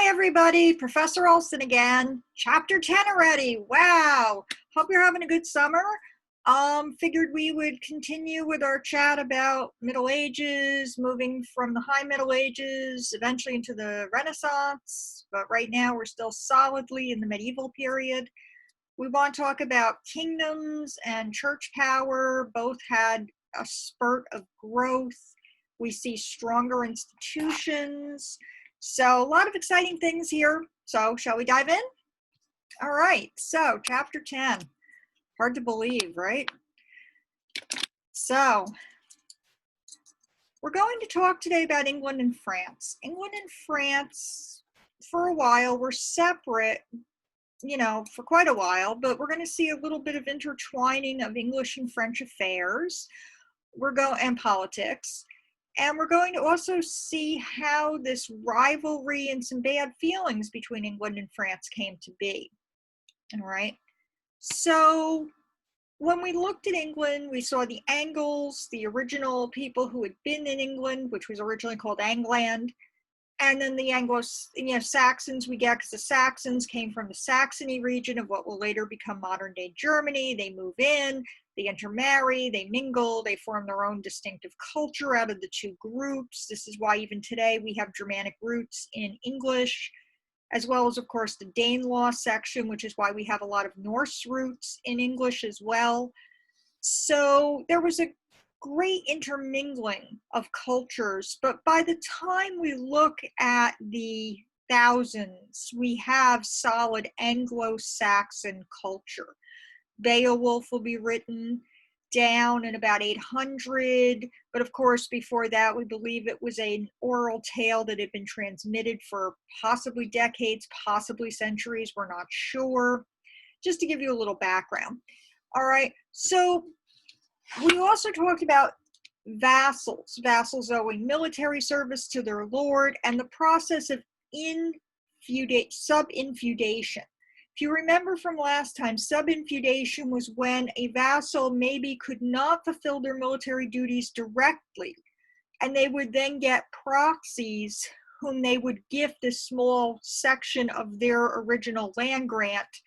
Hi everybody, Professor Olson again. Chapter 10 already. Wow. Hope you're having a good summer. Figured we would continue with our chat about Middle Ages, moving from the High Middle Ages, eventually into the Renaissance, but right now we're still solidly in the medieval period. We want to talk about kingdoms and church power. Both had a spurt of growth. We see stronger institutions. So a lot of exciting things here. So shall we dive in? All right, so chapter 10. Hard to believe, right? So we're going to talk today about England and France. England and France, for a while, were separate, for quite a while, but we're going to see a little bit of intertwining of English and French affairs and politics. And we're going to also see how this rivalry and some bad feelings between England and France came to be. All right. So when we looked at England, we saw the Angles, the original people who had been in England, which was originally called Angland. And then the Saxons we get because the Saxons came from the Saxony region of what will later become modern day Germany. They move in, they intermarry, they mingle, they form their own distinctive culture out of the two groups. This is why even today we have Germanic roots in English, as well as, of course, the Danelaw section, which is why we have a lot of Norse roots in English as well. So there was a great intermingling of cultures, but by the time we look at the thousands, we have solid Anglo-Saxon culture. Beowulf will be written down in about 800, but of course before that we believe it was an oral tale that had been transmitted for possibly decades, possibly centuries, we're not sure. Just to give you a little background. All right, so we also talked about vassals owing military service to their lord and the process of sub-infeudation. If you remember from last time, sub-infeudation was when a vassal maybe could not fulfill their military duties directly, and they would then get proxies whom they would gift a small section of their original land grant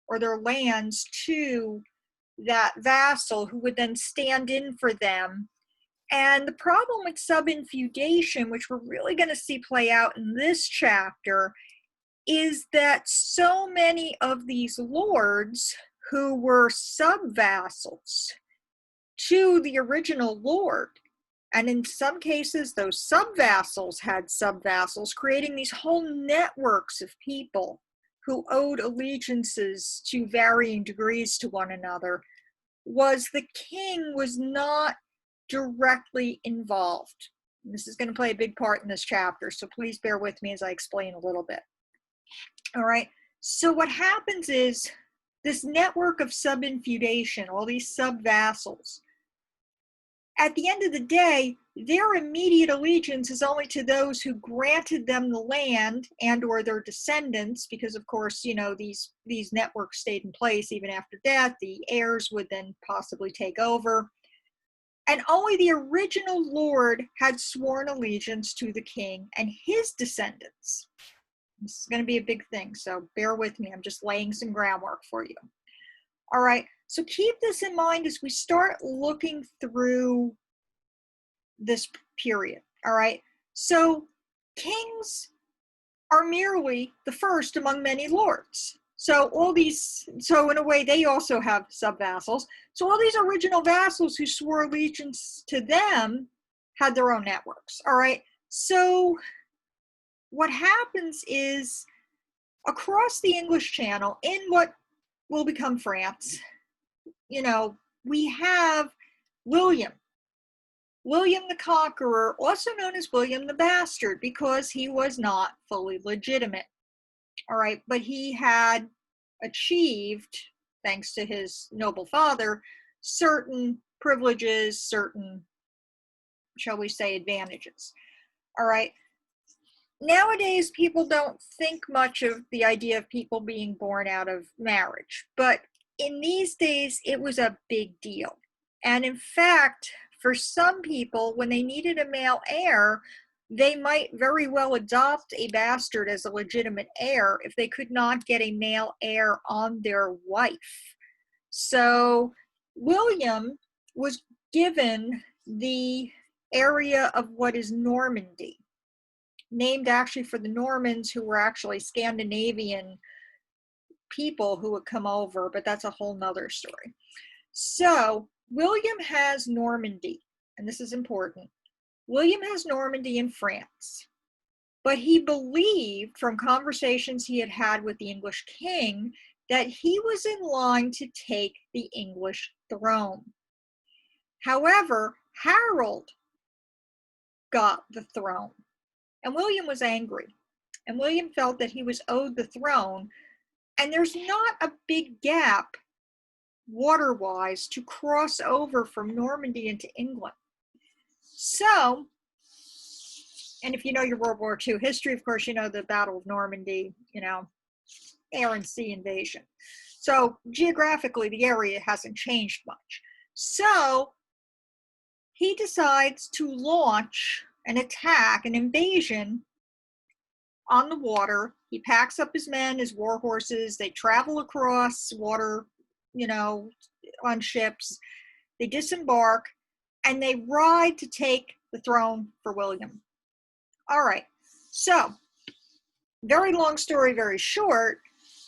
or their lands to that vassal, who would then stand in for them. And the problem with sub-infeudation, which we're really going to see play out in this chapter, is that so many of these lords who were sub-vassals to the original lord, and in some cases those sub-vassals had sub-vassals, creating these whole networks of people who owed allegiances to varying degrees to one another, was the king was not directly involved. And this is going to play a big part in this chapter, so please bear with me as I explain a little bit. All right, so what happens is this network of sub-infeudation, all these sub-vassals, at the end of the day, their immediate allegiance is only to those who granted them the land and or their descendants, because of course, these networks stayed in place even after death. The heirs would then possibly take over. And only the original lord had sworn allegiance to the king and his descendants. This is going to be a big thing, so bear with me. I'm just laying some groundwork for you. All right, so keep this in mind as we start looking through this period. All right, so kings are merely the first among many lords. So in a way, they also have sub-vassals. So all these original vassals who swore allegiance to them had their own networks. All right, so what happens is across the English Channel, in what will become France, we have William the Conqueror, also known as William the Bastard, because he was not fully legitimate. All right, but he had achieved, thanks to his noble father, certain privileges, certain, shall we say, advantages. All right. Nowadays, people don't think much of the idea of people being born out of marriage, but in these days, it was a big deal. And in fact, for some people, when they needed a male heir, they might very well adopt a bastard as a legitimate heir if they could not get a male heir on their wife. So William was given the area of what is Normandy, named actually for the Normans, who were actually Scandinavian people who would come over, but that's a whole nother story. So William has Normandy, and this is important. William has Normandy in France, but he believed from conversations he had had with the English king that he was in line to take the English throne. However, Harold got the throne, and William was angry, and William felt that he was owed the throne, and there's not a big gap water-wise to cross over from Normandy into England. So, and if you know your World War II history, of course, you know the Battle of Normandy, you know, air and sea invasion. So geographically, the area hasn't changed much. So he decides to launch an attack, an invasion on the water. He packs up his men, his war horses. They travel across water, you know, on ships. They disembark and they ride to take the throne for William. All right, so very long story, very short.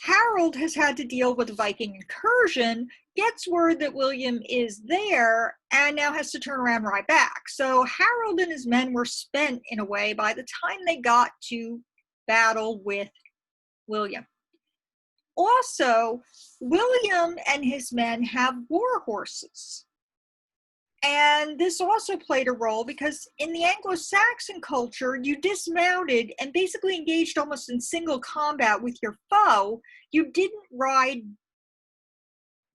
Harold has had to deal with a Viking incursion, gets word that William is there, and now has to turn around and ride back. So Harold and his men were spent in a way by the time they got to battle with William. Also, William and his men have war horses. And this also played a role because in the Anglo-Saxon culture, you dismounted and basically engaged almost in single combat with your foe. You didn't ride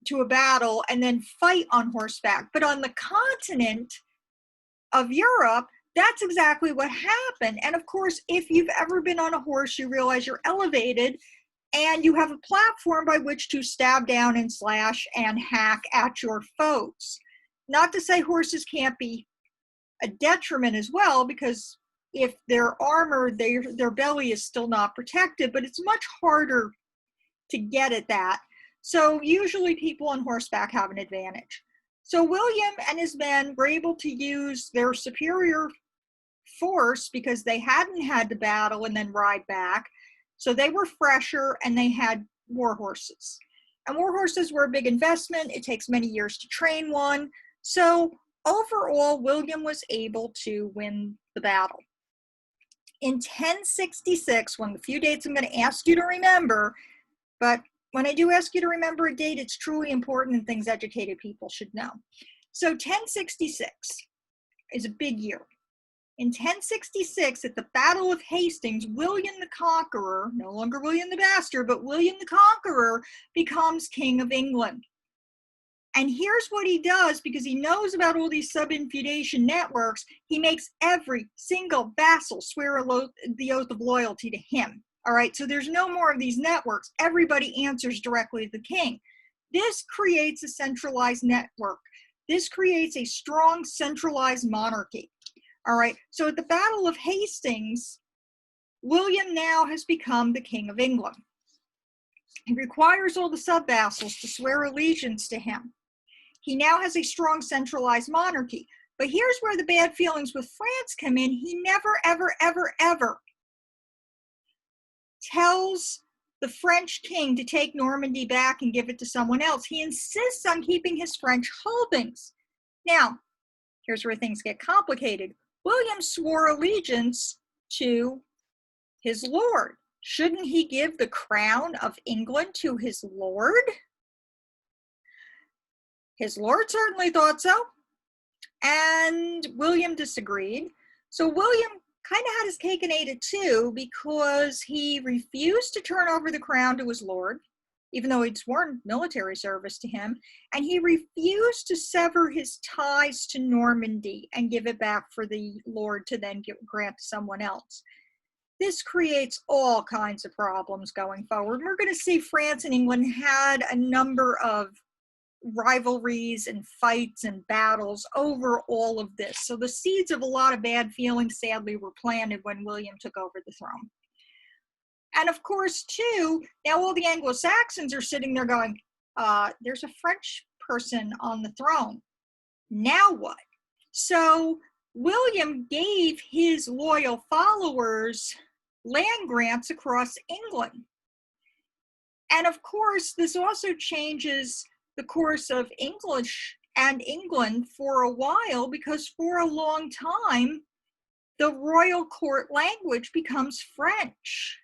to a battle and then fight on horseback. But on the continent of Europe, that's exactly what happened. And of course, if you've ever been on a horse, you realize you're elevated and you have a platform by which to stab down and slash and hack at your foes. Not to say horses can't be a detriment as well, because if they're armored, their belly is still not protected, but it's much harder to get at that. So usually people on horseback have an advantage. So William and his men were able to use their superior force because they hadn't had to battle and then ride back. So they were fresher and they had war horses. And war horses were a big investment. It takes many years to train one. So overall, William was able to win the battle. In 1066, one of the few dates I'm going to ask you to remember, but when I do ask you to remember a date, it's truly important and things educated people should know. So 1066 is a big year. In 1066, at the Battle of Hastings, William the Conqueror, no longer William the Bastard, but William the Conqueror, becomes King of England. And here's what he does, because he knows about all these sub-infeudation networks. He makes every single vassal swear the oath of loyalty to him. All right, so there's no more of these networks. Everybody answers directly to the king. This creates a centralized network. This creates a strong centralized monarchy. All right, so at the Battle of Hastings, William now has become the King of England. He requires all the sub-vassals to swear allegiance to him. He now has a strong centralized monarchy. But here's where the bad feelings with France come in. He never, ever, ever, ever tells the French king to take Normandy back and give it to someone else. He insists on keeping his French holdings. Now, here's where things get complicated. William swore allegiance to his lord. Shouldn't he give the crown of England to his lord? His lord certainly thought so, and William disagreed. So William kind of had his cake and ate it too, because he refused to turn over the crown to his lord, even though he'd sworn military service to him, and he refused to sever his ties to Normandy and give it back for the lord to then grant to someone else. This creates all kinds of problems going forward. We're going to see France and England had a number of rivalries and fights and battles over all of this. So the seeds of a lot of bad feelings, sadly, were planted when William took over the throne. And of course, too, now all the Anglo-Saxons are sitting there going, there's a French person on the throne. Now what? So William gave his loyal followers land grants across England. And of course, this also changes the course of English and England for a while, because for a long time, the royal court language becomes French.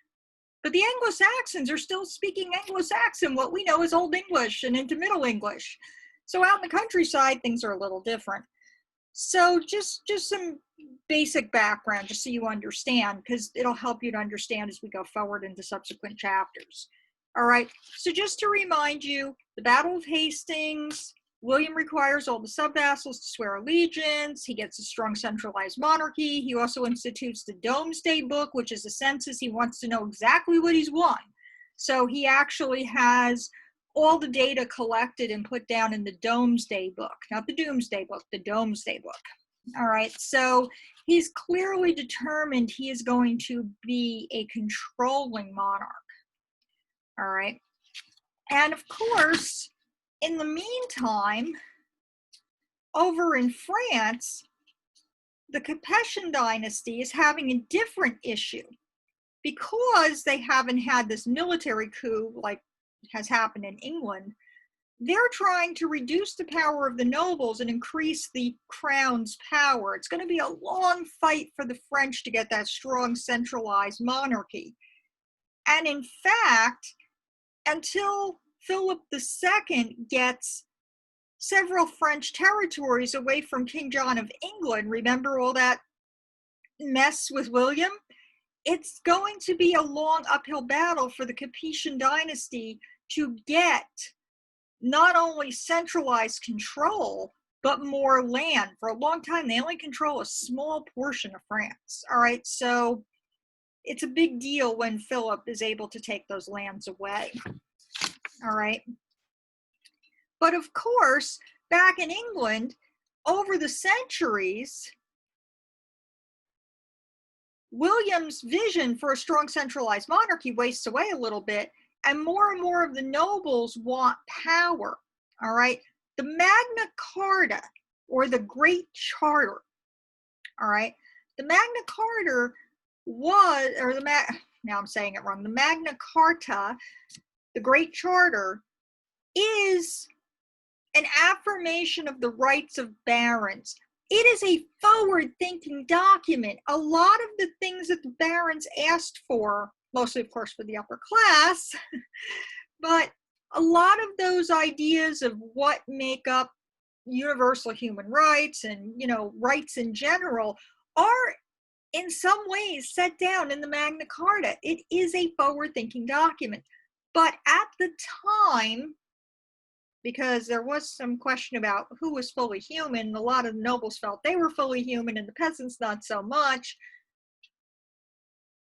But the Anglo-Saxons are still speaking Anglo-Saxon, what we know as Old English and into Middle English. So out in the countryside, things are a little different. So just some basic background, just so you understand, because it'll help you to understand as we go forward into subsequent chapters. All right, so just to remind you, the Battle of Hastings, William requires all the sub-vassals to swear allegiance. He gets a strong centralized monarchy. He also institutes the Domesday Book, which is a census. He wants to know exactly what he's won. So he actually has all the data collected and put down in the Domesday Book, not the Doomsday Book, the Domesday Book. All right, so he's clearly determined he is going to be a controlling monarch. All right, and of course, in the meantime, over in France, the Capetian dynasty is having a different issue because they haven't had this military coup like has happened in England. They're trying to reduce the power of the nobles and increase the crown's power. It's going to be a long fight for the French to get that strong centralized monarchy. And in fact, until Philip II gets several French territories away from King John of England, remember all that mess with William? It's going to be a long uphill battle for the Capetian dynasty to get not only centralized control, but more land. For a long time, they only control a small portion of France. All right, so it's a big deal when Philip is able to take those lands away. All right. But of course, back in England, over the centuries, William's vision for a strong centralized monarchy wastes away a little bit, and more of the nobles want power. All right. The Magna Carta, or the Great Charter, all right, the Magna Carta was, or now I'm saying it wrong, the Magna Carta, the Great Charter, is an affirmation of the rights of barons. It is a forward-thinking document. A lot of the things that the barons asked for, mostly of course for the upper class, but a lot of those ideas of what make up universal human rights and, you know, rights in general are in some ways set down in the Magna Carta. It is a forward-thinking document. But at the time, because there was some question about who was fully human, a lot of the nobles felt they were fully human and the peasants not so much.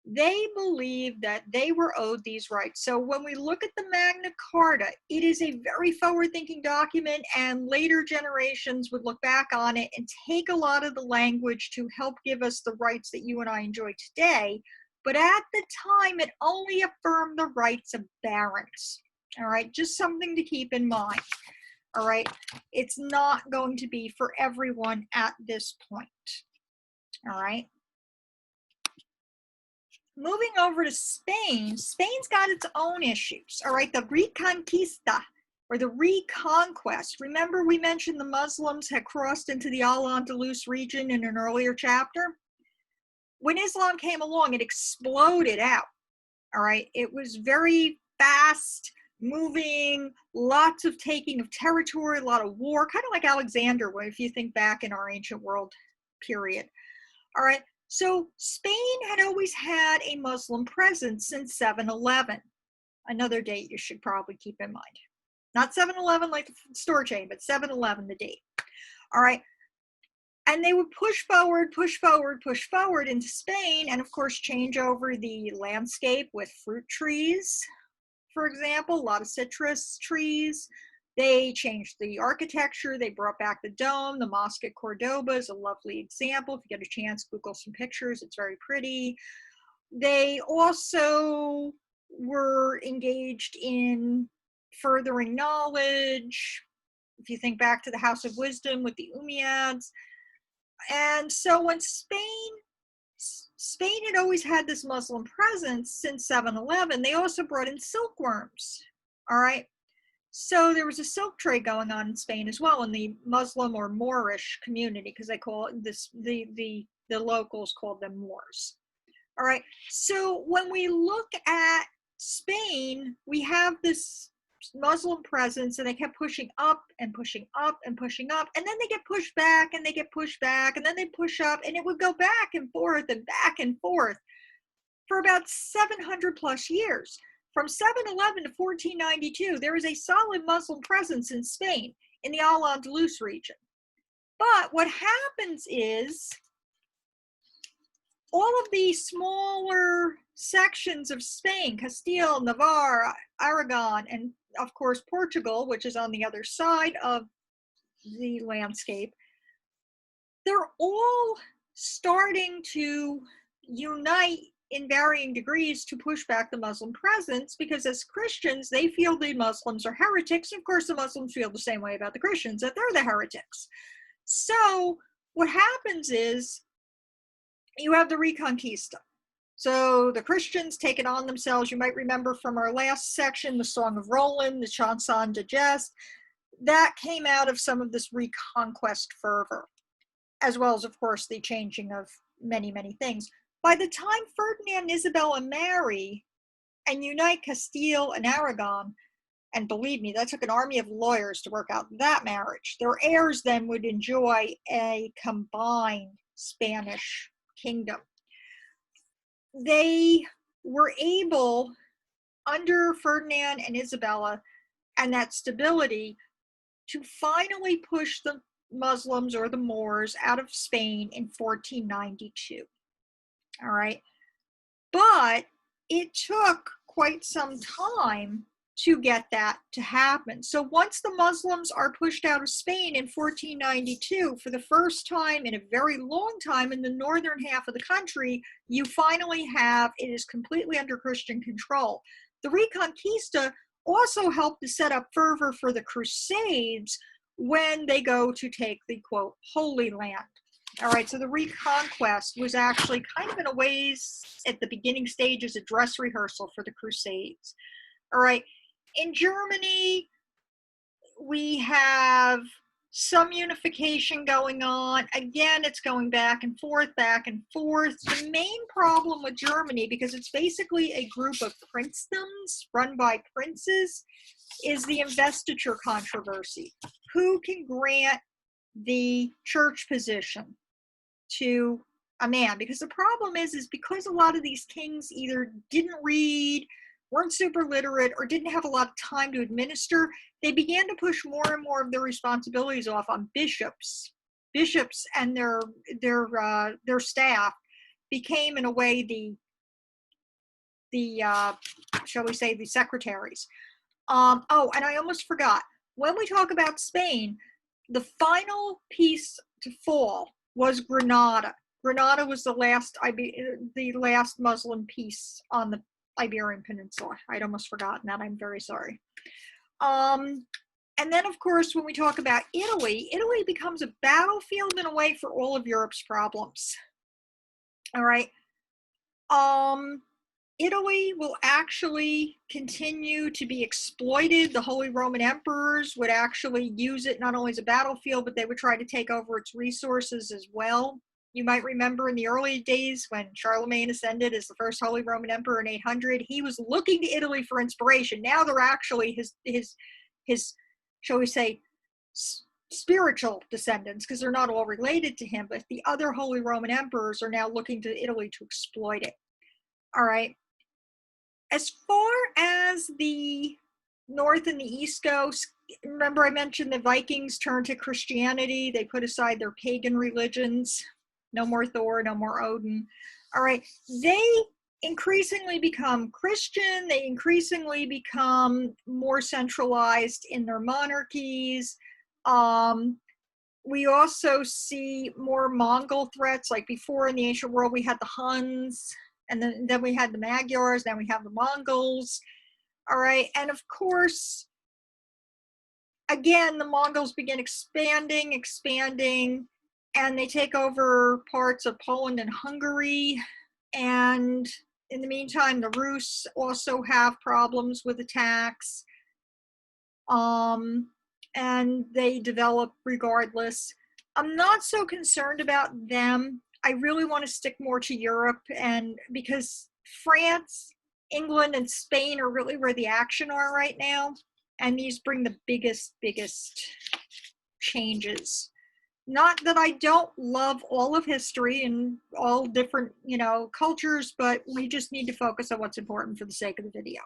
They believed that they were owed these rights. So when we look at the Magna Carta, it is a very forward-thinking document, and later generations would look back on it and take a lot of the language to help give us the rights that you and I enjoy today. But at the time, it only affirmed the rights of barons. All right, just something to keep in mind. All right, it's not going to be for everyone at this point. All right. Moving over to Spain, Spain's got its own issues. All right, the Reconquista, or the Reconquest. Remember we mentioned the Muslims had crossed into the Al-Andalus region in an earlier chapter? When Islam came along, it exploded out. All right, it was very fast moving, lots of taking of territory, a lot of war, kind of like Alexander, if you think back in our ancient world period. All right, so Spain had always had a Muslim presence since 7/11. Another date you should probably keep in mind. Not 7/11 like the store chain, but 7/11, the date. All right. And they would push forward into Spain, and of course change over the landscape with fruit trees, for example, a lot of citrus trees, They changed the architecture. They brought back the dome. The mosque at Cordoba is a lovely example. If you get a chance, Google some pictures. It's very pretty. They also were engaged in furthering knowledge. If you think back to the House of Wisdom with the Umayyads. And so when Spain had always had this Muslim presence since 711, they also brought in silkworms, all right? So there was a silk trade going on in Spain as well in the Muslim or Moorish community, because they call it this, the locals called them Moors. All right, so when we look at Spain, we have this Muslim presence, and they kept pushing up and pushing up and pushing up, and then they get pushed back and they get pushed back, and then they push up, and it would go back and forth for about 700 plus years. From 711 to 1492, there is a solid Muslim presence in Spain, in the Al-Andalus region. But what happens is, all of these smaller sections of Spain, Castile, Navarre, Aragon, and of course Portugal, which is on the other side of the landscape, they're all starting to unite in varying degrees to push back the Muslim presence, because as Christians, they feel the Muslims are heretics. Of course, the Muslims feel the same way about the Christians, that they're the heretics. So what happens is, you have the Reconquista. So the Christians take it on themselves. You might remember from our last section, the Song of Roland, the Chanson de Gest, that came out of some of this reconquest fervor, as well as, of course, the changing of many, many things. By the time Ferdinand and Isabella marry and unite Castile and Aragon, and believe me, that took an army of lawyers to work out that marriage, their heirs then would enjoy a combined Spanish kingdom. They were able, under Ferdinand and Isabella and that stability, to finally push the Muslims or the Moors out of Spain in 1492. All right. But it took quite some time to get that to happen. So once the Muslims are pushed out of Spain in 1492, for the first time in a very long time in the northern half of the country, you finally have, it is completely under Christian control. The Reconquista also helped to set up fervor for the Crusades when they go to take the, quote, Holy Land. All right, so the Reconquest was actually kind of in a ways at the beginning stages a dress rehearsal for the Crusades. All right. In Germany, we have some unification going on. Again, it's going back and forth, back and forth. The main problem with Germany, because it's basically a group of princedoms run by princes, is the investiture controversy. Who can grant the church position to a man? Because the problem is because a lot of these kings either didn't read, weren't super literate, or didn't have a lot of time to administer, they began to push more and more of their responsibilities off on bishops. Bishops and their staff became, in a way, the shall we say, the secretaries. Oh, and I almost forgot. When we talk about Spain, the final piece to fall was Granada. Granada was the last Muslim piece on the Iberian Peninsula. I'd almost forgotten that. I'm very sorry. And then, of course, when we talk about Italy, Italy becomes a battlefield in a way for all of Europe's problems. All right. Italy will actually continue to be exploited. The Holy Roman Emperors would actually use it not only as a battlefield, but they would try to take over its resources as well. You might remember in the early days when Charlemagne ascended as the first Holy Roman Emperor in 800, he was looking to Italy for inspiration. Now they're actually his shall we say, spiritual descendants, because they're not all related to him, but the other Holy Roman Emperors are now looking to Italy to exploit it. All right. As far as the North and the East go, remember I mentioned the Vikings turned to Christianity. They put aside their pagan religions. No more Thor, no more Odin. All right. They increasingly become Christian. They increasingly become more centralized in their monarchies. We also see more Mongol threats. Like before in the ancient world, we had the Huns, and then we had the Magyars, then we have the Mongols. All right, and of course, again, the Mongols begin expanding, and they take over parts of Poland and Hungary. And in the meantime, the Rus also have problems with attacks. And they develop regardless. I'm not so concerned about them. I really want to stick more to Europe, and because France, England, and Spain are really where the action are right now, and these bring the biggest changes. Not that I don't love all of history and all different, cultures, but we just need to focus on what's important for the sake of the video.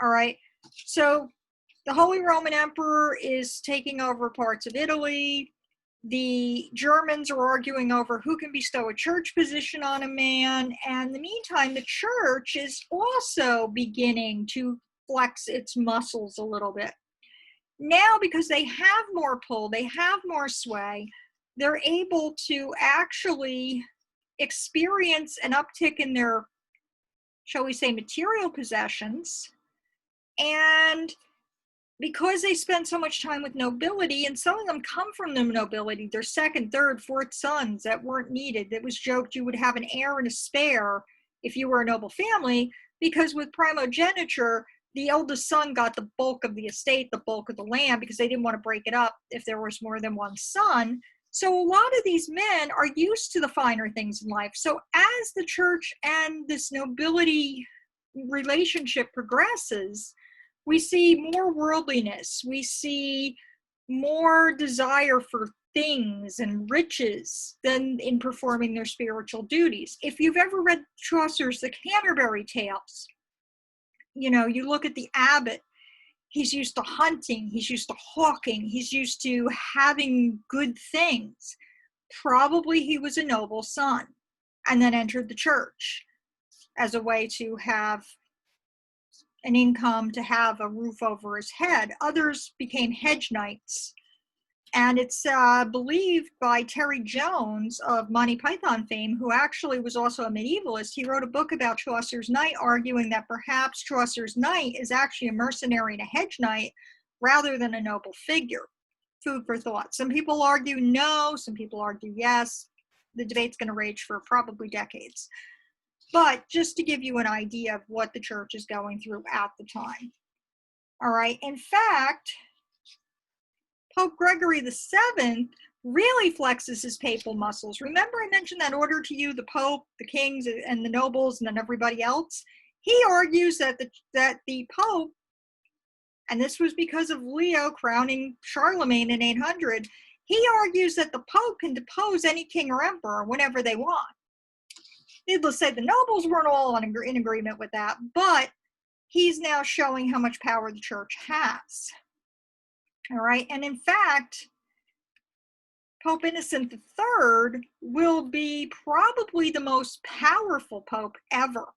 All right, so the Holy Roman Emperor is taking over parts of Italy. The Germans are arguing over who can bestow a church position on a man. And in the meantime, the church is also beginning to flex its muscles a little bit. Now, because they have more pull, they have more sway, they're able to actually experience an uptick in their, shall we say, material possessions. And because they spend so much time with nobility, and some of them come from the nobility, their second, third, fourth sons that weren't needed. It was joked you would have an heir and a spare if you were a noble family, because with primogeniture, the eldest son got the bulk of the estate, the bulk of the land, because they didn't want to break it up if there was more than one son. So a lot of these men are used to the finer things in life. So as the church and this nobility relationship progresses, we see more worldliness. We see more desire for things and riches than in performing their spiritual duties. If you've ever read Chaucer's The Canterbury Tales, you look at the abbot, he's used to hunting, he's used to hawking, he's used to having good things. Probably he was a noble son and then entered the church as a way to have an income, to have a roof over his head. Others became hedge knights. And it's believed by Terry Jones of Monty Python fame, who actually was also a medievalist. He wrote a book about Chaucer's knight, arguing that perhaps Chaucer's knight is actually a mercenary and a hedge knight rather than a noble figure. Food for thought. Some people argue no, some people argue yes. The debate's going to rage for probably decades. But just to give you an idea of what the church is going through at the time. All right. In fact, Pope Gregory VII really flexes his papal muscles. Remember I mentioned that order to you, the Pope, the kings, and the nobles, and then everybody else? He argues that the Pope, and this was because of Leo crowning Charlemagne in 800, he argues that the Pope can depose any king or emperor whenever they want. Needless to say, the nobles weren't all in agreement with that, but he's now showing how much power the church has. All right, and in fact, Pope Innocent III will be probably the most powerful pope ever.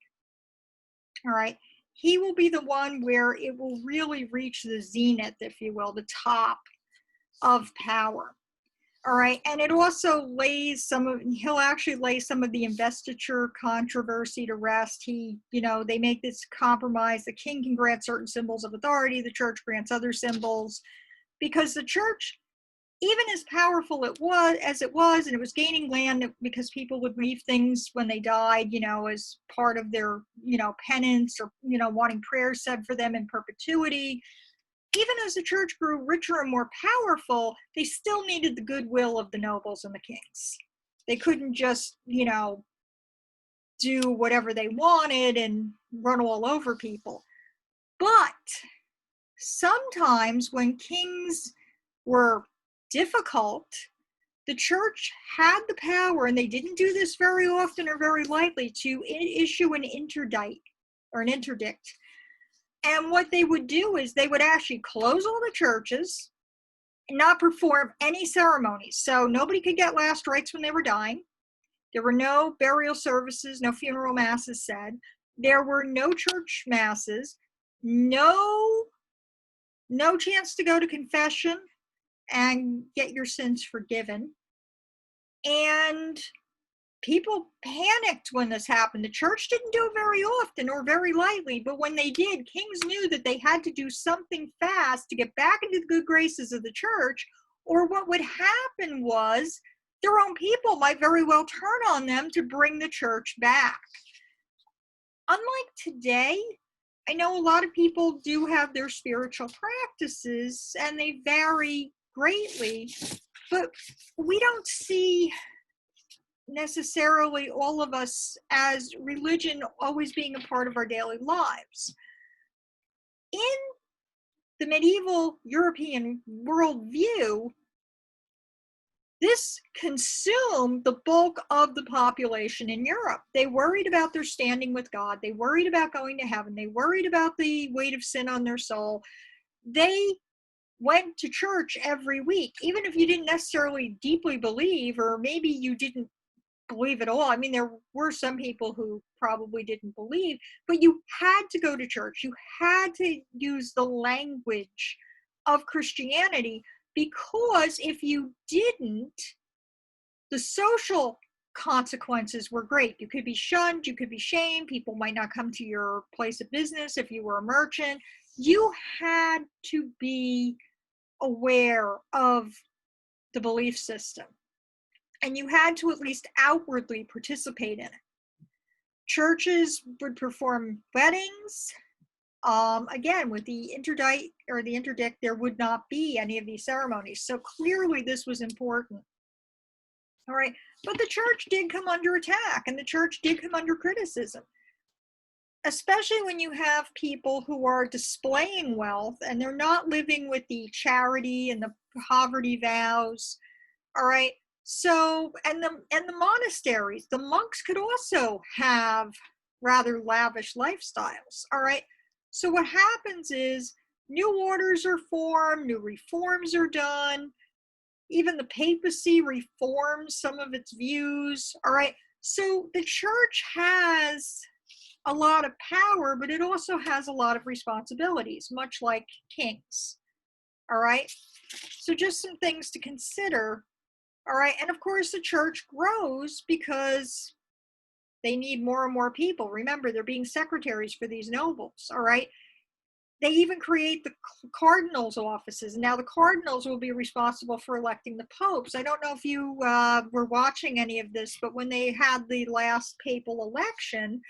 All right, he will be the one where it will really reach the zenith, if you will, the top of power. All right, and it also he'll actually lay some of the investiture controversy to rest. They make this compromise. The king can grant certain symbols of authority, the church grants other symbols, because the church, even as powerful as it was, and it was gaining land because people would leave things when they died, as part of their, penance, or, wanting prayers said for them in perpetuity. Even as the church grew richer and more powerful, they still needed the goodwill of the nobles and the kings. They couldn't just, do whatever they wanted and run all over people. But sometimes when kings were difficult, the church had the power, and they didn't do this very often or very lightly, to issue an interdict or an interdict. And what they would do is they would actually close all the churches and not perform any ceremonies. So nobody could get last rites when they were dying. There were no burial services, no funeral masses said. There were no church masses, no chance to go to confession and get your sins forgiven. And people panicked when this happened. The church didn't do it very often or very lightly, but when they did, kings knew that they had to do something fast to get back into the good graces of the church, or what would happen was their own people might very well turn on them to bring the church back. Unlike today, I know a lot of people do have their spiritual practices and they vary greatly, but we don't see necessarily all of us as religion always being a part of our daily lives. In the medieval European worldview, this consumed the bulk of the population in Europe. They worried about their standing with God. They worried about going to heaven. They worried about the weight of sin on their soul. They went to church every week, even if you didn't necessarily deeply believe, or maybe you didn't believe at all. I mean, there were some people who probably didn't believe, but you had to go to church. You had to use the language of Christianity, because if you didn't, the social consequences were great. You could be shunned, you could be shamed, people might not come to your place of business if you were a merchant. You had to be aware of the belief system, and you had to at least outwardly participate in it. Churches would perform weddings. Again, with the interdict or the interdict, there would not be any of these ceremonies. So clearly this was important. All right, but the church did come under attack, and the church did come under criticism, especially when you have people who are displaying wealth and they're not living with the charity and the poverty vows. All right. So, and the monasteries, the monks could also have rather lavish lifestyles. All right. So what happens is new orders are formed, new reforms are done. Even the papacy reforms some of its views. All right. So the church has a lot of power, but it also has a lot of responsibilities, much like kings. All right. So just some things to consider. All right. And of course, the church grows because they need more and more people. Remember, they're being secretaries for these nobles. All right. They even create the cardinals' offices. Now, the cardinals will be responsible for electing the popes. I don't know if you were watching any of this, but when they had the last papal election,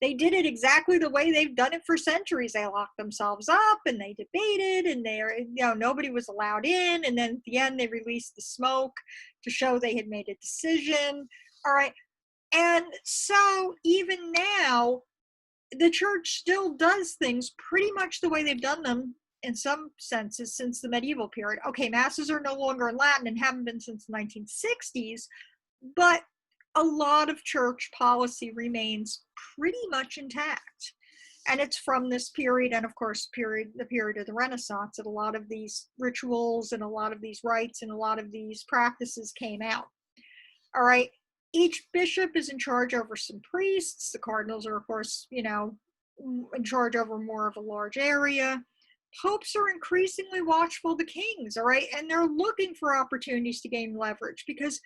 they did it exactly the way they've done it for centuries. They locked themselves up and they debated, and nobody was allowed in. And then at the end, they released the smoke to show they had made a decision. All right. And so even now, the church still does things pretty much the way they've done them in some senses since the medieval period. Okay, masses are no longer in Latin and haven't been since the 1960s, but a lot of church policy remains pretty much intact. And it's from this period, and of course, the period of the Renaissance, that a lot of these rituals and a lot of these rites and a lot of these practices came out. All right. Each bishop is in charge over some priests. The cardinals are, of course, in charge over more of a large area. Popes are increasingly watchful of the kings, all right? And they're looking for opportunities to gain leverage, because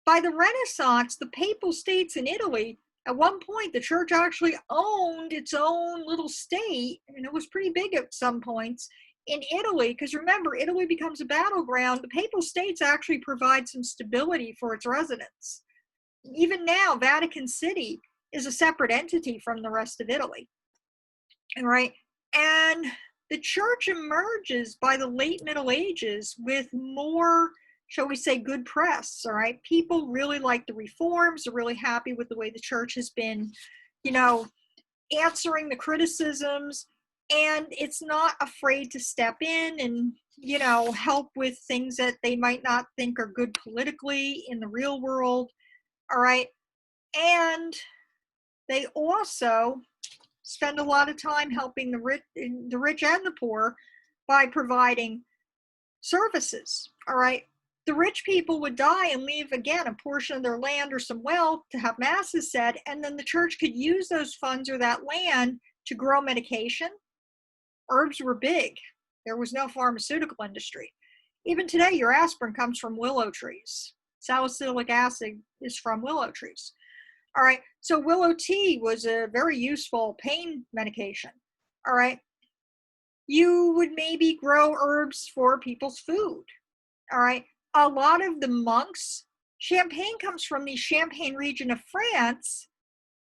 by the Renaissance, the papal states in Italy, at one point, the church actually owned its own little state, and it was pretty big at some points in Italy, because remember, Italy becomes a battleground. The papal states actually provide some stability for its residents. Even now, Vatican City is a separate entity from the rest of Italy. All right. And the church emerges by the late Middle Ages with more, shall we say, good press. All right. People really like the reforms. They're really happy with the way the church has been, answering the criticisms. And it's not afraid to step in and, help with things that they might not think are good politically in the real world. All right. And they also spend a lot of time helping the rich and the poor by providing services. All right. the rich people would die and leave, again, a portion of their land or some wealth to have masses said, and then the church could use those funds or that land to grow medication. Herbs were big. There was no pharmaceutical industry. Even today, your aspirin comes from willow trees. Salicylic acid is from willow trees. All right, so willow tea was a very useful pain medication. All right, you would maybe grow herbs for people's food. All right, a lot of the monks, champagne comes from the Champagne region of France.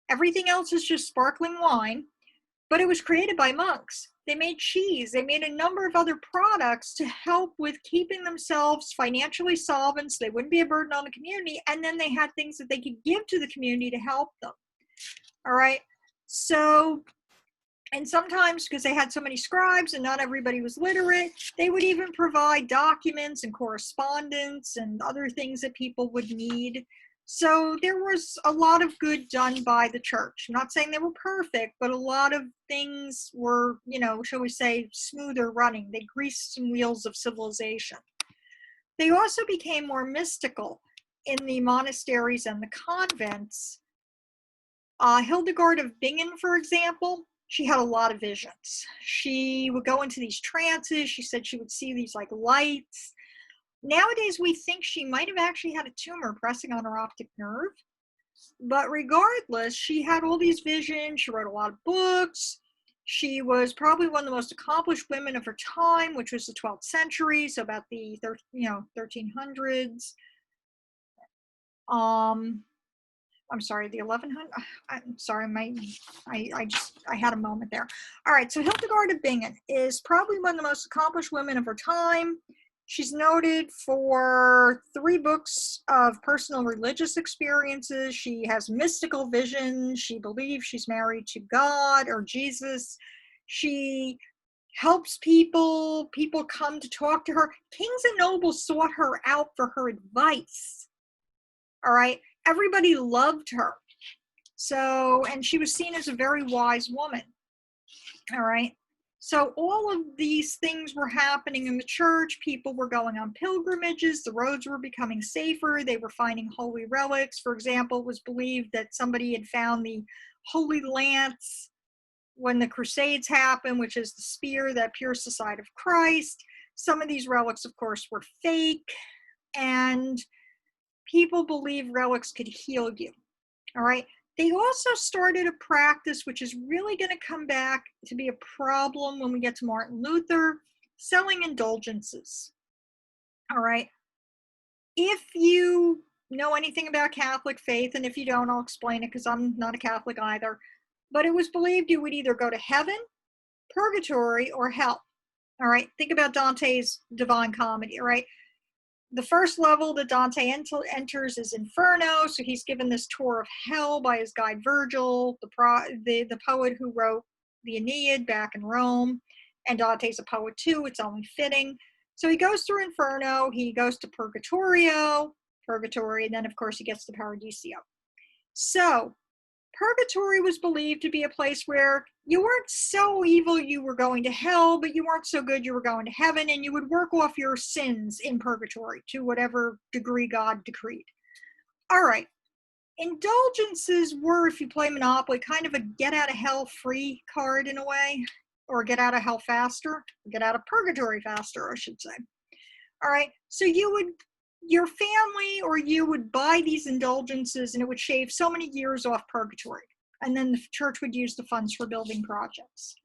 Everything else is just sparkling wine, but it was created by monks. They made cheese. They made a number of other products to help with keeping themselves financially solvent so they wouldn't be a burden on the community. And then they had things that they could give to the community to help them. All right. So, and sometimes because they had so many scribes and not everybody was literate, they would even provide documents and correspondence and other things that people would need. So there was a lot of good done by the church. I'm not saying they were perfect, but a lot of things were, you know, shall we say, smoother running. They greased some wheels of civilization. They also became more mystical in the monasteries and the convents. Hildegard of Bingen, for example, she had a lot of visions. She would go into these trances. She said she would see these like lights. Nowadays, we think she might have actually had a tumor pressing on her optic nerve. But regardless, she had all these visions. She wrote a lot of books. She was probably one of the most accomplished women of her time, which was the 12th century, so about the 1300s. I'm sorry, the 1100s. I'm sorry, I had a moment there. All right, so Hildegard of Bingen is probably one of the most accomplished women of her time. She's noted for 3 books of personal religious experiences. She has mystical visions. She believes she's married to God or Jesus. She helps people. People come to talk to her. Kings and nobles sought her out for her advice. All right. Everybody loved her. So, and she was seen as a very wise woman. All right. So all of these things were happening in the church. People were going on pilgrimages. The roads were becoming safer. They were finding holy relics. For example, it was believed that somebody had found the Holy Lance when the Crusades happened, which is the spear that pierced the side of Christ. Some of these relics, of course, were fake. And people believed relics could heal you. All right. They also started a practice which is really going to come back to be a problem when we get to Martin Luther, selling indulgences. All right. If you know anything about Catholic faith, and if you don't, I'll explain it because I'm not a Catholic either, but it was believed you would either go to heaven, purgatory, or hell. All right. Think about Dante's Divine Comedy. All right. The first level that Dante enters is Inferno, so he's given this tour of hell by his guide Virgil, the poet who wrote the Aeneid back in Rome, and Dante's a poet too, it's only fitting. So he goes through Inferno, he goes to Purgatory, and then of course he gets to Paradiso. So Purgatory was believed to be a place where you weren't so evil you were going to hell, but you weren't so good you were going to heaven, and you would work off your sins in purgatory to whatever degree God decreed. All right. Indulgences were, if you play Monopoly, kind of a get out of hell free card in a way, or get out of hell faster, get out of purgatory faster, I should say. All right. So your family or you would buy these indulgences and it would shave so many years off purgatory. And then the church would use the funds for building projects.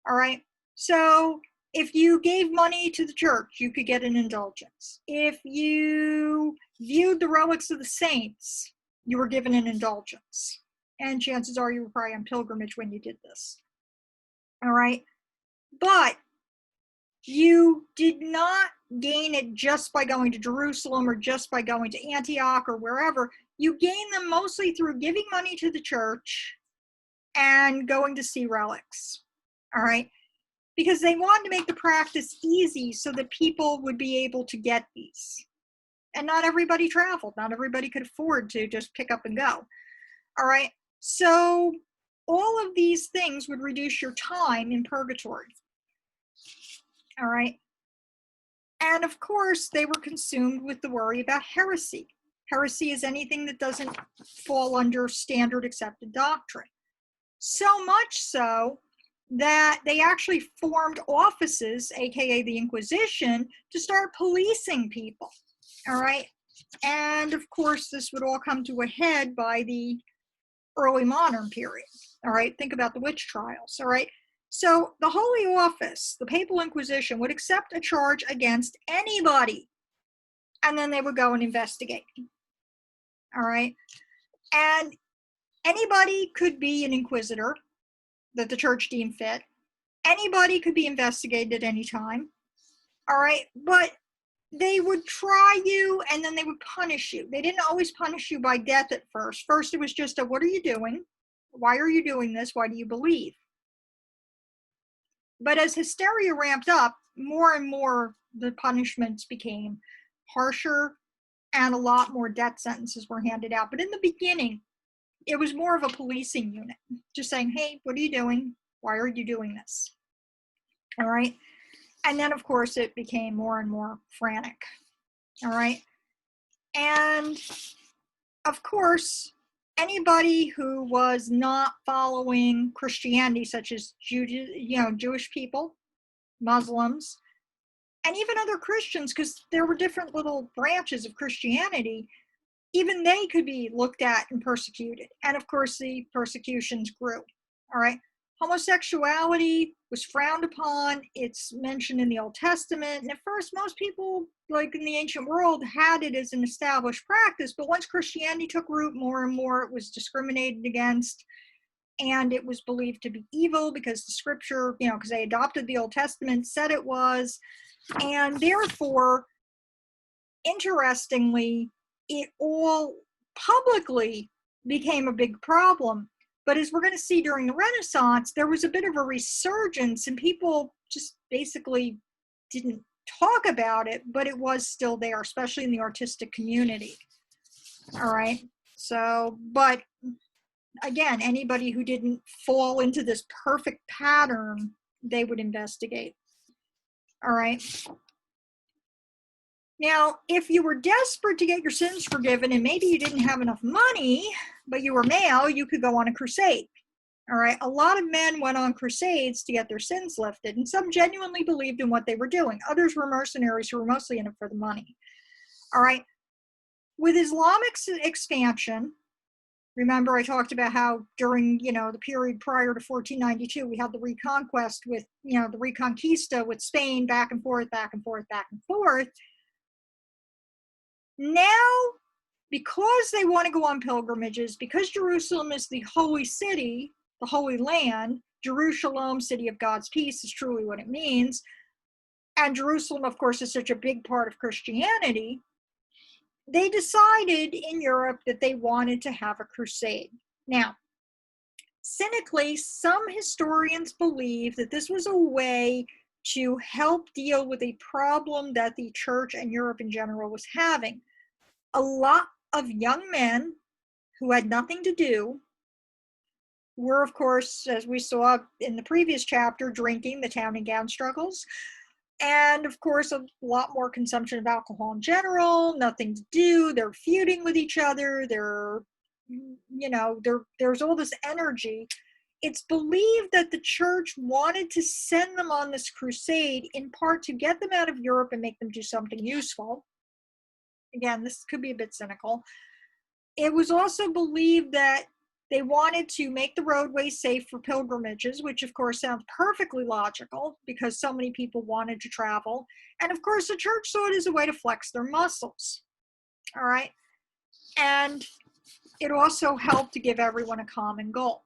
All right. So if you gave money to the church, you could get an indulgence. If you viewed the relics of the saints, you were given an indulgence. And chances are you were probably on pilgrimage when you did this. All right. But you did not gain it just by going to Jerusalem or just by going to Antioch or wherever. You gain them mostly through giving money to the church and going to see relics. All right. Because they wanted to make the practice easy so that people would be able to get these. And not everybody traveled. Not everybody could afford to just pick up and go. All right. So all of these things would reduce your time in purgatory. All right. And of course, they were consumed with the worry about heresy. Heresy is anything that doesn't fall under standard accepted doctrine. So much so that they actually formed offices, aka the Inquisition, to start policing people. All right. And of course, this would all come to a head by the early modern period. All right. Think about the witch trials. All right. So the Holy Office, the Papal Inquisition, would accept a charge against anybody, and then they would go and investigate. All right. And anybody could be an inquisitor that the church deemed fit. Anybody could be investigated at any time. All right. But they would try you and then they would punish you. They didn't always punish you by death at first. First, it was just a, what are you doing? Why are you doing this? Why do you believe? But as hysteria ramped up, more and more the punishments became harsher and a lot more death sentences were handed out. But in the beginning, it was more of a policing unit, just saying, hey, what are you doing? Why are you doing this? All right. And then, of course, it became more and more frantic. All right. And of course, anybody who was not following Christianity, such as Jewish people, Muslims, and even other Christians, because there were different little branches of Christianity, even they could be looked at and persecuted. And of course, the persecutions grew. All right. Homosexuality was frowned upon. It's mentioned in the Old Testament. And at first, most people, like in the ancient world, had it as an established practice. But once Christianity took root, more and more it was discriminated against. And it was believed to be evil because the scripture, because they adopted the Old Testament, said it was. And therefore, interestingly, it all publicly became a big problem. But as we're going to see during the Renaissance, there was a bit of a resurgence and people just basically didn't talk about it, but it was still there, especially in the artistic community. All right. So, but again, anybody who didn't fall into this perfect pattern, they would investigate. All right. Now, if you were desperate to get your sins forgiven and maybe you didn't have enough money, but you were male, you could go on a crusade. All right. A lot of men went on crusades to get their sins lifted, and some genuinely believed in what they were doing. Others were mercenaries who were mostly in it for the money. All right. With Islamic expansion, remember I talked about how during, the period prior to 1492, we had the Reconquest with, the Reconquista with Spain, back and forth, back and forth, back and forth. Now, because they want to go on pilgrimages, because Jerusalem is the holy city, the Holy Land, Jerusalem, city of God's peace is truly what it means. And Jerusalem, of course, is such a big part of Christianity. They decided in Europe that they wanted to have a crusade. Now, cynically, some historians believe that this was a way to help deal with a problem that the church and Europe in general was having. A lot of young men who had nothing to do were, of course, as we saw in the previous chapter, drinking, the town and gown struggles. And of course, a lot more consumption of alcohol in general, nothing to do. They're feuding with each other. There's all this energy. It's believed that the church wanted to send them on this crusade in part to get them out of Europe and make them do something useful. Again, this could be a bit cynical. It was also believed that they wanted to make the roadways safe for pilgrimages, which of course sounds perfectly logical because so many people wanted to travel. And of course, the church saw it as a way to flex their muscles. All right. And it also helped to give everyone a common goal.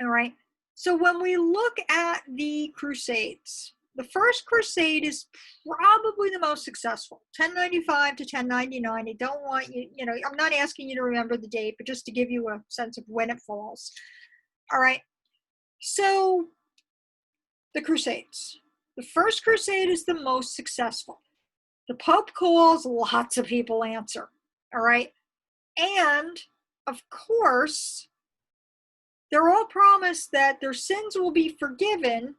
All right. So when we look at the Crusades, the first crusade is probably the most successful, 1095 to 1099. I don't want you, I'm not asking you to remember the date, but just to give you a sense of when it falls. All right. So the Crusades. The first crusade is the most successful. The Pope calls, lots of people answer. All right. And of course, they're all promised that their sins will be forgiven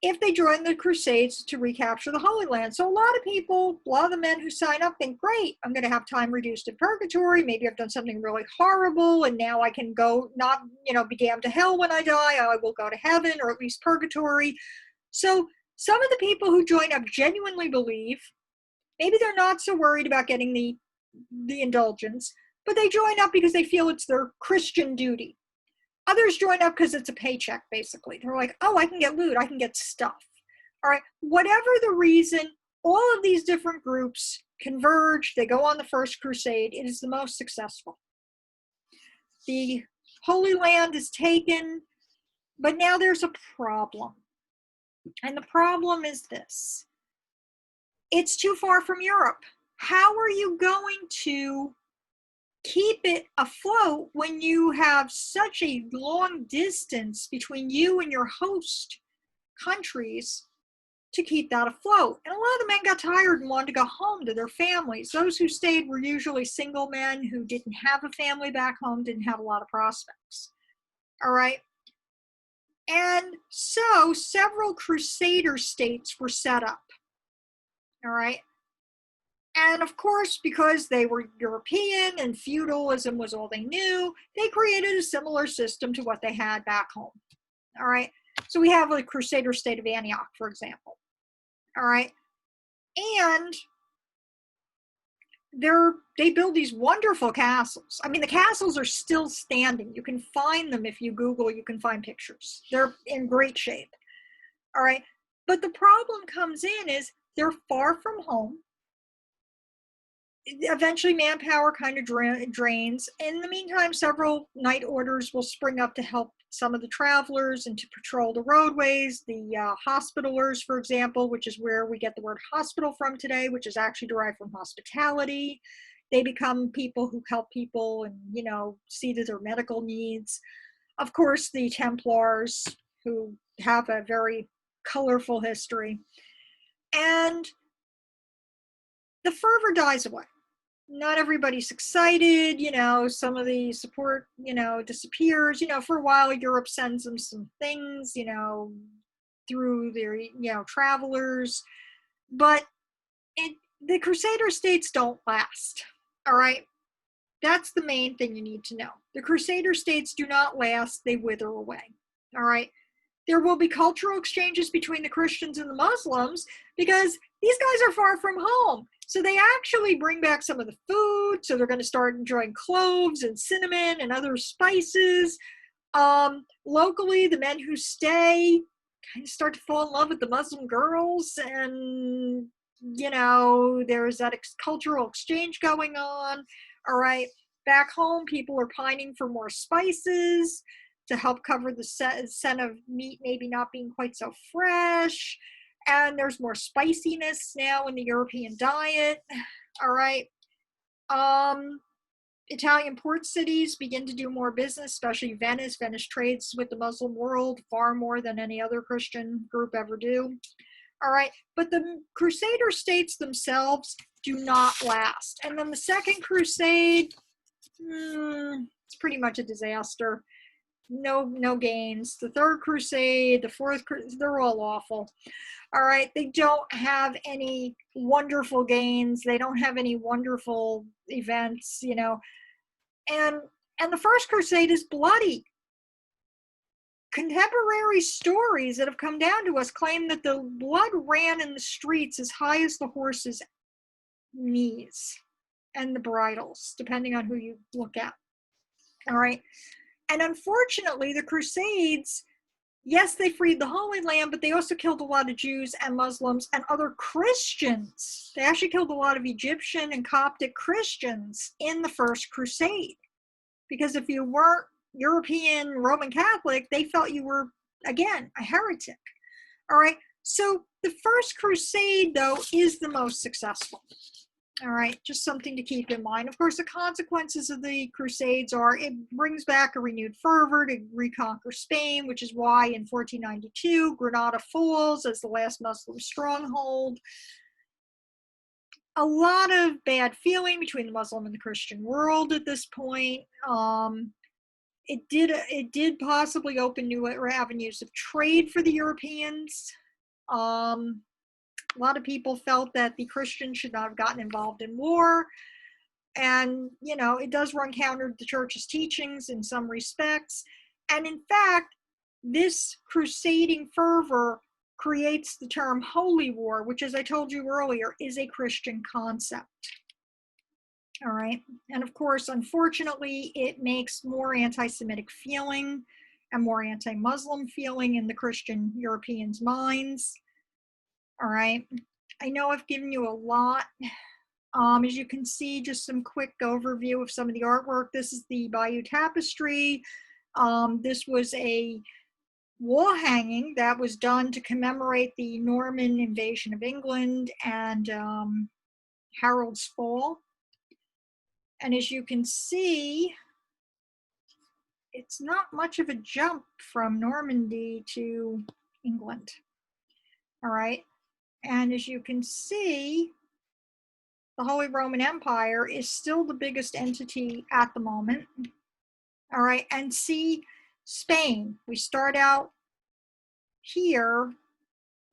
if they join the Crusades to recapture the Holy Land. So a lot of people, a lot of the men who sign up think, great, I'm going to have time reduced in purgatory. Maybe I've done something really horrible and now I can go, not, be damned to hell when I die. I will go to heaven or at least purgatory. So some of the people who join up genuinely believe, maybe they're not so worried about getting the indulgence, but they join up because they feel it's their Christian duty. Others join up because it's a paycheck, basically. They're like, oh, I can get loot, I can get stuff. All right, whatever the reason, all of these different groups converge, they go on the First Crusade. It is the most successful. The Holy Land is taken, but now there's a problem. And the problem is this. It's too far from Europe. How are you going to keep it afloat when you have such a long distance between you and your host countries to keep that afloat? And a lot of the men got tired and wanted to go home to their families. Those who stayed were usually single men who didn't have a family back home, didn't have a lot of prospects. All right. And so several crusader states were set up. All right. And of course, because they were European and feudalism was all they knew, they created a similar system to what they had back home. All right. So we have a crusader state of Antioch, for example. All right. And they build these wonderful castles. I mean, the castles are still standing. You can find them if you Google, you can find pictures. They're in great shape. All right. But the problem comes in is they're far from home. Eventually manpower kind of drains. In the meantime, several night orders will spring up to help some of the travelers and to patrol the roadways. The hospitalers, for example, which is where we get the word hospital from today, which is actually derived from hospitality. They become people who help people and, see to their medical needs. Of course, the Templars, who have a very colorful history. And the fervor dies away. Not everybody's excited, some of the support, disappears. For a while, Europe sends them some things, through their, travelers. But the Crusader states don't last, all right? That's the main thing you need to know. The Crusader states do not last, they wither away, all right? There will be cultural exchanges between the Christians and the Muslims because these guys are far from home. So they actually bring back some of the food. So they're going to start enjoying cloves and cinnamon and other spices. Locally, the men who stay kind of start to fall in love with the Muslim girls. And, there's that cultural exchange going on. All right. Back home, people are pining for more spices to help cover the scent of meat maybe not being quite so fresh. And there's more spiciness now in the European diet. All right. Italian port cities begin to do more business, especially Venice. Venice trades with the Muslim world far more than any other Christian group ever do. All right. But the Crusader states themselves do not last. And then the Second Crusade, it's pretty much a disaster. No gains. The Third Crusade, the Fourth Crusade, they're all awful. All right, they don't have any wonderful gains. They don't have any wonderful events, And the First Crusade is bloody. Contemporary stories that have come down to us claim that the blood ran in the streets as high as the horses' knees and the bridles, depending on who you look at. All right. And unfortunately, the Crusades, yes, they freed the Holy Land, but they also killed a lot of Jews and Muslims and other Christians. They actually killed a lot of Egyptian and Coptic Christians in the First Crusade. Because if you weren't European Roman Catholic, they felt you were, again, a heretic. All right. So the First Crusade, though, is the most successful. All right, just something to keep in mind. Of course, the consequences of the Crusades are it brings back a renewed fervor to reconquer Spain, which is why in 1492, Granada falls as the last Muslim stronghold. A lot of bad feeling between the Muslim and the Christian world at this point. It did possibly open new avenues of trade for the Europeans. A lot of people felt that the Christians should not have gotten involved in war. And, you know, it does run counter to the church's teachings in some respects. And in fact, this crusading fervor creates the term holy war, which, as I told you earlier, is a Christian concept. All right. And of course, unfortunately, it makes more anti-Semitic feeling and more anti-Muslim feeling in the Christian Europeans' minds. All right. I know I've given you a lot. As you can see, just some quick overview of some of the artwork. This is the Bayeux Tapestry. This was a wall hanging that was done to commemorate the Norman invasion of England and Harold's fall. And as you can see, it's not much of a jump from Normandy to England. All right. And as you can see, the Holy Roman Empire is still the biggest entity at the moment. All right. And see Spain. We start out here.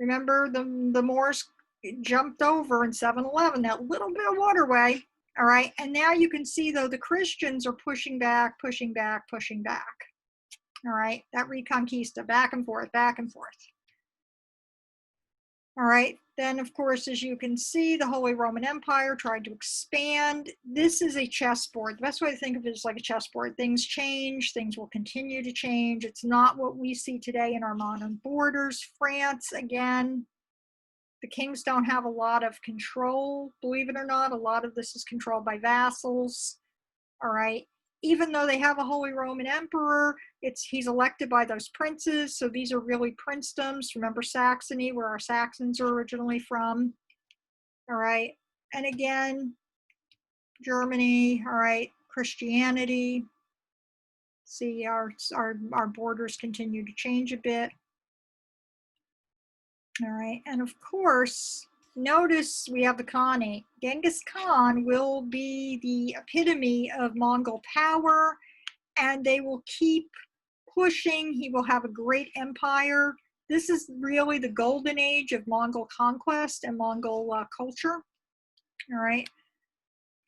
Remember the Moors jumped over in 711, that little bit of waterway. All right. And now you can see, though, the Christians are pushing back, pushing back, pushing back. All right. That Reconquista, back and forth, back and forth. All right. Then, of course, as you can see, the Holy Roman Empire tried to expand. This is a chessboard. The best way to think of it is like a chessboard. Things change. Things will continue to change. It's not what we see today in our modern borders. France, again, the kings don't have a lot of control. Believe it or not, a lot of this is controlled by vassals. All right. Even though they have a Holy Roman Emperor, he's elected by those princes. So these are really princedoms. Remember Saxony, where our Saxons are originally from. All right. And again, Germany. All right. Christianity. See, our borders continue to change a bit. All right. And of course, notice we have the Khanate. Genghis Khan will be the epitome of Mongol power, and they will keep pushing. He will have a great empire. This is really the golden age of Mongol conquest and Mongol culture. All right.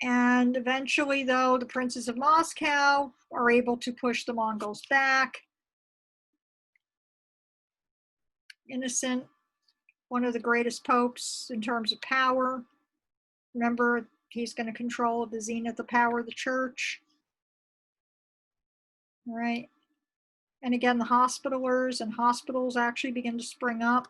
And eventually, though, the princes of Moscow are able to push the Mongols back. Innocent, one of the greatest popes in terms of power. Remember, he's going to control the zenith of power of the church. All right. And again, the Hospitallers and hospitals actually begin to spring up.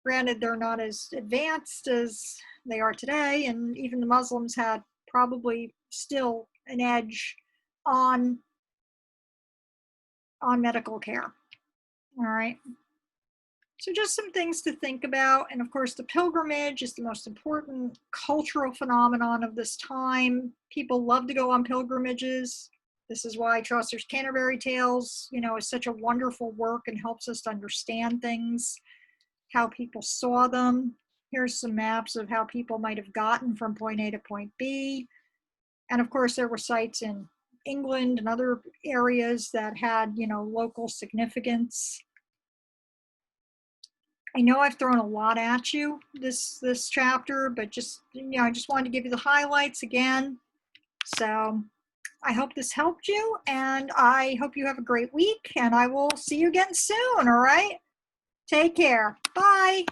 Granted, they're not as advanced as they are today, and even the Muslims had probably still an edge on medical care. All right. So just some things to think about. And of course, the pilgrimage is the most important cultural phenomenon of this time. People love to go on pilgrimages. This is why Chaucer's Canterbury Tales, you know, is such a wonderful work and helps us to understand things, how people saw them. Here's some maps of how people might have gotten from point A to point B. And of course, there were sites in England and other areas that had, you know, local significance. I know I've thrown a lot at you this chapter, but just, you know, I just wanted to give you the highlights again. So I hope this helped you, and I hope you have a great week, and I will see you again soon, all right? Take care. Bye.